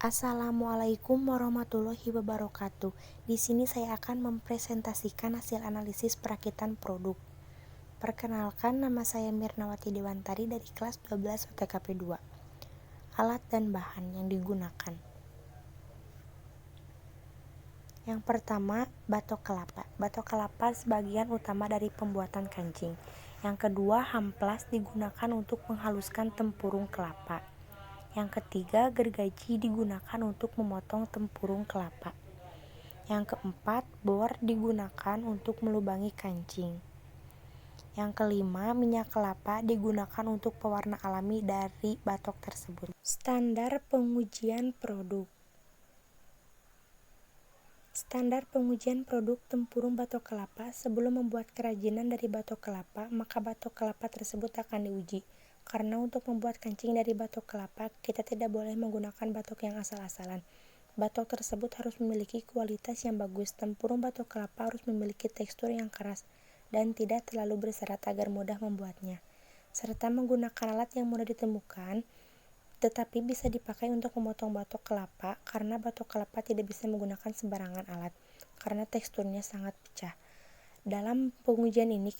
Assalamualaikum warahmatullahi wabarakatuh. Di sini saya akan mempresentasikan hasil analisis perakitan produk. Perkenalkan, nama saya Mirnawati Dewantari dari kelas 12 OTKP 2. Alat dan bahan yang digunakan. Yang pertama, batok kelapa. Batok kelapa sebagian utama dari pembuatan kancing. Yang kedua, hamplas digunakan untuk menghaluskan tempurung kelapa. Yang ketiga, gergaji digunakan untuk memotong tempurung kelapa. Yang keempat, bor digunakan untuk melubangi kancing. Yang kelima, minyak kelapa digunakan untuk pewarna alami dari batok tersebut. Standar pengujian produk. Standar pengujian produk tempurung batok kelapa. Sebelum membuat kerajinan dari batok kelapa, maka batok kelapa tersebut akan diuji. Karena untuk membuat kancing dari batok kelapa, kita tidak boleh menggunakan batok yang asal-asalan. Batok tersebut harus memiliki kualitas yang bagus. Tempurung batok kelapa harus memiliki tekstur yang keras dan tidak terlalu berserat agar mudah membuatnya. Serta menggunakan alat yang mudah ditemukan, tetapi bisa dipakai untuk memotong batok kelapa, karena batok kelapa tidak bisa menggunakan sembarangan alat, karena teksturnya sangat pecah. Dalam pengujian ini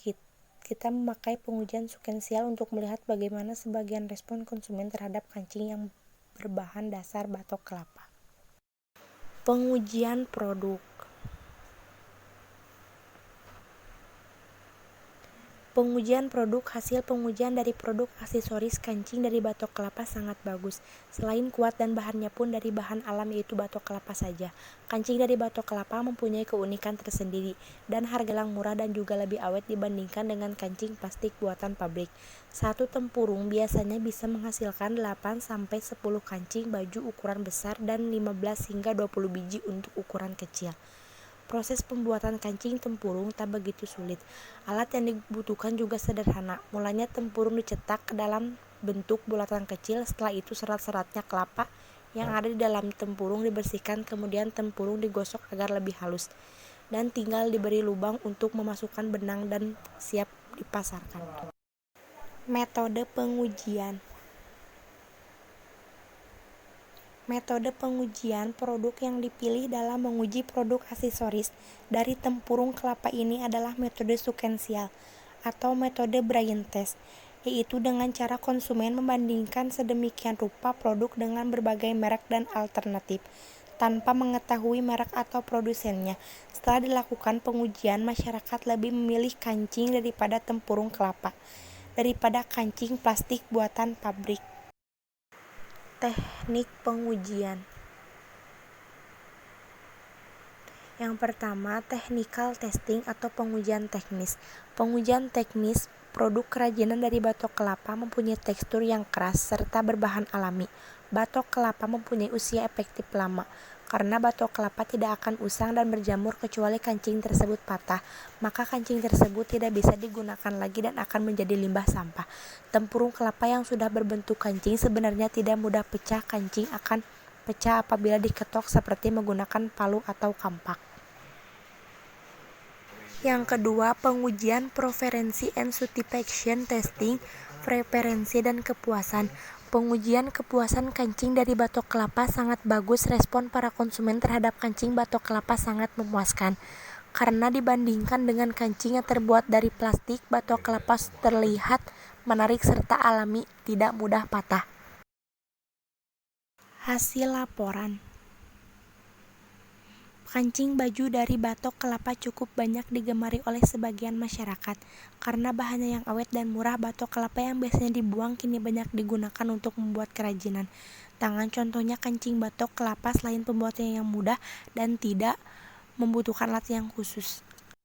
kita memakai pengujian sekensial untuk melihat bagaimana sebagian respon konsumen terhadap kancing yang berbahan dasar batok kelapa. Pengujian produk. Pengujian produk. Hasil pengujian dari produk aksesoris kancing dari batok kelapa sangat bagus. Selain kuat dan bahannya pun dari bahan alam yaitu batok kelapa saja. Kancing dari batok kelapa mempunyai keunikan tersendiri dan harga yang murah dan juga lebih awet dibandingkan dengan kancing plastik buatan pabrik. Satu tempurung biasanya bisa menghasilkan 8-10 kancing baju ukuran besar dan 15 hingga 20 biji untuk ukuran kecil. Proses pembuatan kancing tempurung tak begitu sulit. Alat yang dibutuhkan juga sederhana. Mulanya tempurung dicetak ke dalam bentuk bulatan kecil. Setelah itu serat-seratnya kelapa yang ada di dalam tempurung dibersihkan. Kemudian tempurung digosok agar lebih halus. Dan tinggal diberi lubang untuk memasukkan benang dan siap dipasarkan. Metode pengujian. Metode pengujian produk yang dipilih dalam menguji produk aksesoris dari tempurung kelapa ini adalah metode sekensial atau metode Braille test, yaitu dengan cara konsumen membandingkan sedemikian rupa produk dengan berbagai merek dan alternatif tanpa mengetahui merek atau produsennya. Setelah dilakukan pengujian, masyarakat lebih memilih kancing daripada tempurung kelapa daripada kancing plastik buatan pabrik. Teknik pengujian. Yang pertama, technical testing atau pengujian teknis. Pengujian teknis produk kerajinan dari batok kelapa mempunyai tekstur yang keras serta berbahan alami. Batok kelapa mempunyai usia efektif lama. Karena batok kelapa tidak akan usang dan berjamur kecuali kancing tersebut patah, maka kancing tersebut tidak bisa digunakan lagi dan akan menjadi limbah sampah. Tempurung kelapa yang sudah berbentuk kancing sebenarnya tidak mudah pecah. Kancing akan pecah apabila diketok seperti menggunakan palu atau kampak. Yang kedua, pengujian preferensi and satisfaction testing, preferensi dan kepuasan. Pengujian kepuasan kancing dari batok kelapa sangat bagus. Respon para konsumen terhadap kancing batok kelapa sangat memuaskan. Karena dibandingkan dengan kancing yang terbuat dari plastik, batok kelapa terlihat menarik serta alami, tidak mudah patah. Hasil laporan. Kancing baju dari batok kelapa cukup banyak digemari oleh sebagian masyarakat. Karena bahannya yang awet dan murah, batok kelapa yang biasanya dibuang kini banyak digunakan untuk membuat kerajinan tangan. Contohnya kancing batok kelapa selain pembuatannya yang mudah dan tidak membutuhkan alat yang khusus,